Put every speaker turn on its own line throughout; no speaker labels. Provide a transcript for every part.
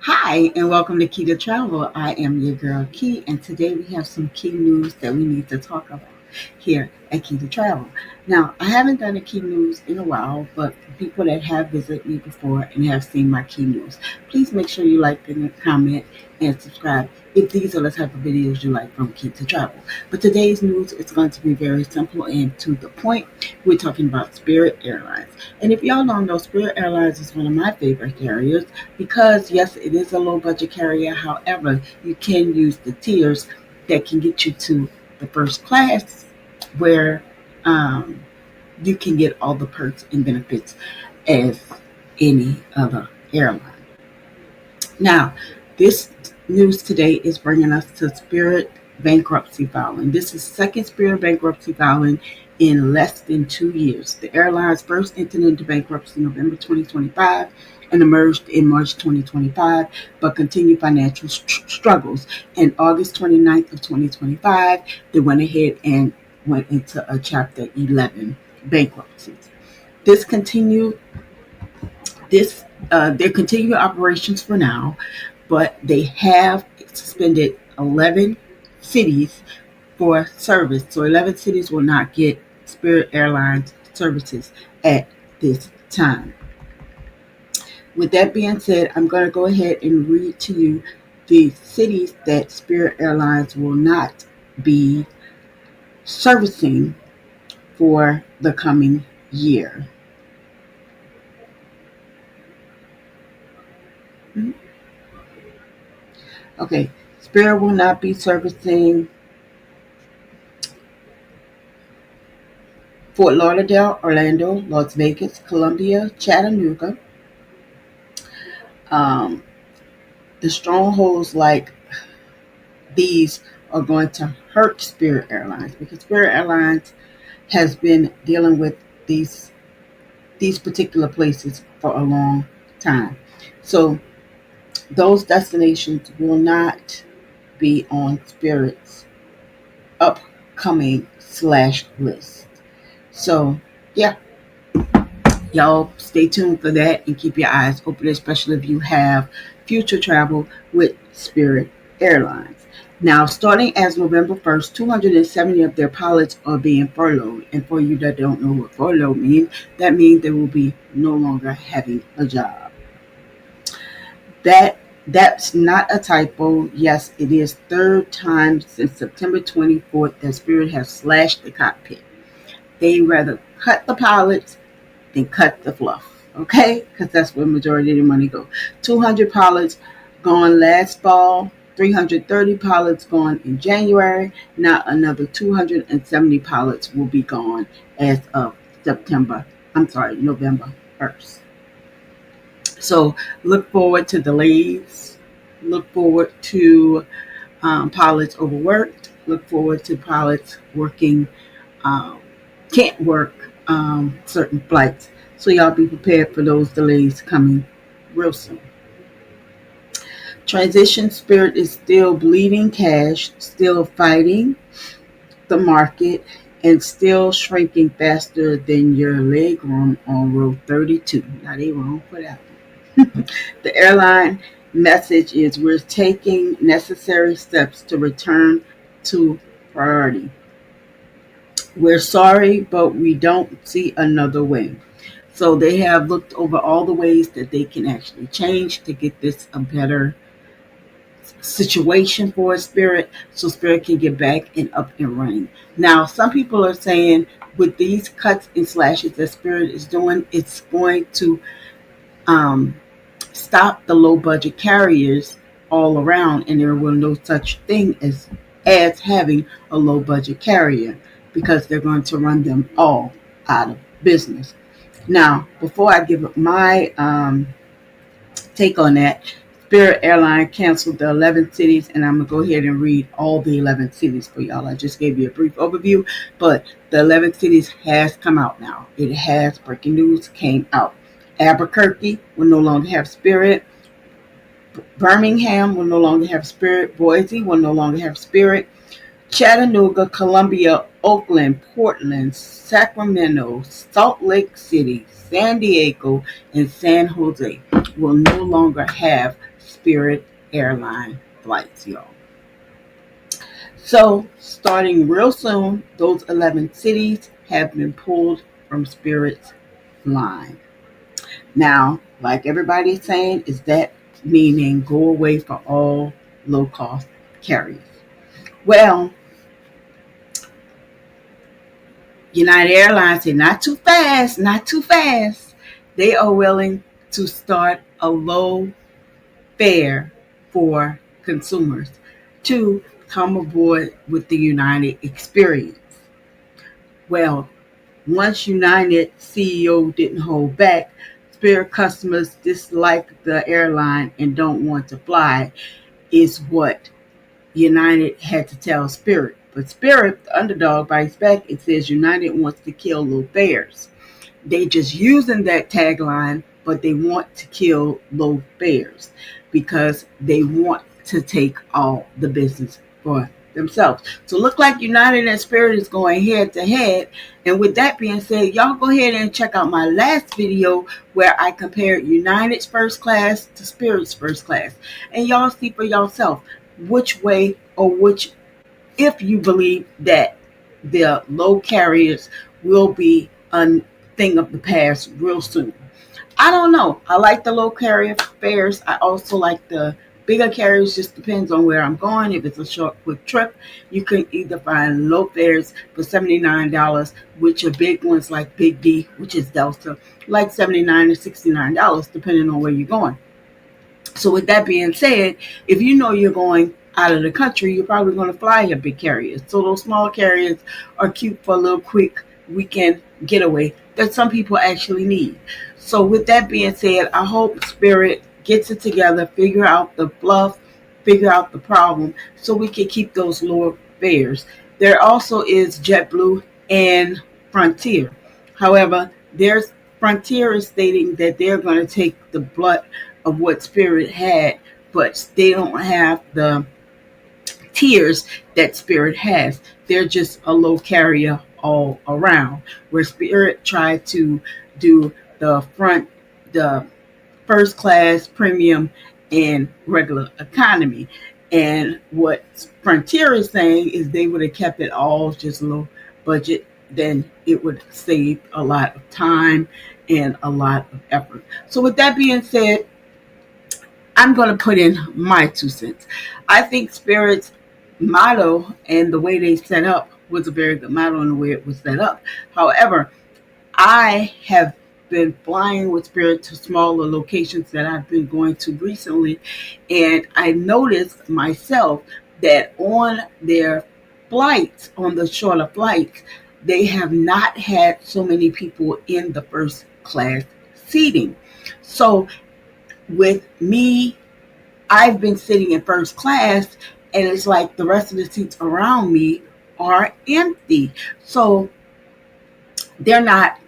Hi, and welcome to Key to Travel. I am your girl Key, and today we have some key news that we need to talk about here at Key to Travel. Now, I haven't done a key news in a while, but for people that have visited me before and have seen my key news, please make sure you like and comment and subscribe if these are the type of videos you like from Key to Travel. But today's news is going to be very simple and to the point. We're talking about Spirit Airlines. And if y'all don't know, Spirit Airlines is one of my favorite carriers because yes, it is a low budget carrier. However, you can use the tiers that can get you to the first class where um, you can get all the perks and benefits as any other airline. Now, this news today is bringing us to Spirit bankruptcy filing. This is second Spirit bankruptcy filing in less than 2 years. The airlines first entered into bankruptcy in November 2025 and emerged in March 2025, but continued financial struggles. In August 29th of 2025, they went ahead and went into a Chapter 11 bankruptcy. This continued this their continued operations for now, but they have suspended 11 cities for service. So 11 cities will not get Spirit Airlines services at this time. With that being said, I'm going to go ahead and read to you the cities that Spirit Airlines will not be servicing for the coming year. Okay, Spirit will not be servicing Fort Lauderdale, Orlando, Las Vegas, Columbia, Chattanooga. Um, the strongholds like these are going to hurt Spirit Airlines because Spirit Airlines has been dealing with these particular places for a long time. So those destinations will not be on Spirit's upcoming slash list. So yeah, y'all stay tuned for that and keep your eyes open, especially if you have future travel with Spirit Airlines. Now, starting as November 1st, 270 of their pilots are being furloughed. And for you that don't know what furlough means, that means they will be no longer having a job. That's not a typo. Yes, it is third time since September 24th that Spirit has slashed the cockpit. They rather cut the pilots than cut the fluff. Okay? Because that's where the majority of the money goes. 200 pilots gone last fall. 330 pilots gone in January. Now another 270 pilots will be gone as of November 1st. So look forward to delays. Look forward to pilots overworked. Look forward to pilots working, um, can't work certain flights. So y'all be prepared for those delays coming real soon. Transition Spirit is still bleeding cash, still fighting the market, and still shrinking faster than your leg room on row 32. Now they wrong for that. The airline message is we're taking necessary steps to return to priority. We're sorry, but we don't see another way. So they have looked over all the ways that they can actually change to get this a better situation for Spirit so Spirit can get back and up and running. Now, some people are saying with these cuts and slashes that Spirit is doing, it's going to um, stop the low budget carriers all around, and there will no such thing as having a low budget carrier because they're going to run them all out of business. Now, before I give my take on that, Spirit Airline canceled the 11 cities, and I'm going to go ahead and read all the 11 cities for y'all. I just gave you a brief overview, but the 11 cities has come out now. It has, breaking news came out. Albuquerque will no longer have Spirit. Birmingham will no longer have Spirit. Boise will no longer have Spirit. Chattanooga, Columbia, Oakland, Portland, Sacramento, Salt Lake City, San Diego, and San Jose will no longer have Spirit airline flights, y'all. So, starting real soon, those 11 cities have been pulled from Spirit's line. Now, like everybody's saying, is that meaning go away for all low cost carriers? Well, United Airlines said, not too fast, not too fast. They are willing to start a low fare for consumers to come aboard with the United experience. Well, once United CEO didn't hold back, Spirit customers dislike the airline and don't want to fly, is what United had to tell Spirit. But Spirit, the underdog, bites back and says United wants to kill low fares. They just using that tagline, but they want to kill low fares because they want to take all the business for themselves. So look like United and Spirit is going head to head. And with that being said, y'all go ahead and check out my last video where I compared United's first class to Spirit's first class. And y'all see for yourself which way or which, if you believe that the low carriers will be a thing of the past real soon. I don't know. I like the low carrier fares. I also like the bigger carriers. Just depends on where I'm going. If it's a short, quick trip, you can either find low fares for $79, which are big ones like Big D, which is Delta, like $79 to $69, depending on where you're going. So with that being said, if you know you're going out of the country, you're probably going to fly your big carriers. So those small carriers are cute for a little quick weekend getaway that some people actually need. So with that being said, I hope Spirit gets it together, figure out the bluff, figure out the problem so we can keep those lower fares. There also is JetBlue and Frontier. However, there's Frontier is stating that they're going to take the brunt of what Spirit had, but they don't have the tiers that Spirit has. They're just a low carrier all around. Where Spirit tried to do the first class, premium, and regular economy. And what Frontier is saying is they would have kept it all just low budget, then it would save a lot of time and a lot of effort. So with that being said, I'm going to put in my 2 cents. I think Spirit's motto and the way they set up was a very good motto and the way it was set up. However, I have been flying with Spirit to smaller locations that I've been going to recently, and I noticed myself that on their flights, on the shorter flights, they have not had so many people in the first class seating. So with me, I've been sitting in first class, and it's like the rest of the seats around me are empty. So they're not,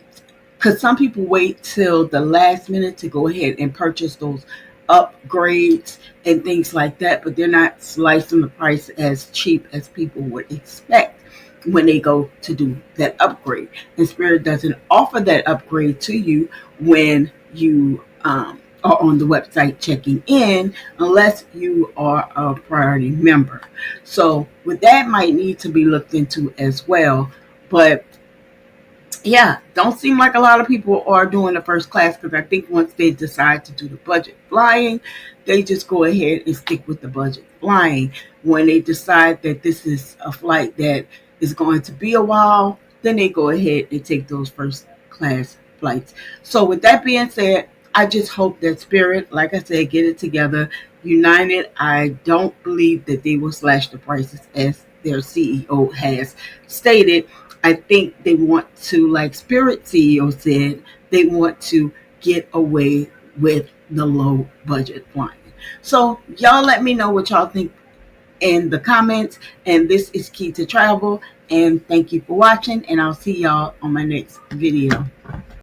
because some people wait till the last minute to go ahead and purchase those upgrades and things like that, but they're not slicing the price as cheap as people would expect when they go to do that upgrade. And Spirit doesn't offer that upgrade to you when you are on the website checking in, unless you are a priority member. So with that might need to be looked into as well. But yeah, don't seem like a lot of people are doing the first class, because I think once they decide to do the budget flying, they just go ahead and stick with the budget flying. When they decide that this is a flight that is going to be a while, then they go ahead and take those first class flights. So with that being said, I just hope that Spirit, like I said, get it together. United, I don't believe that they will slash the prices as their CEO has stated. I think they want to, like Spirit CEO said, they want to get away with the low budget flying. So y'all let me know what y'all think in the comments. And this is Key to Travel. And thank you for watching. And I'll see y'all on my next video.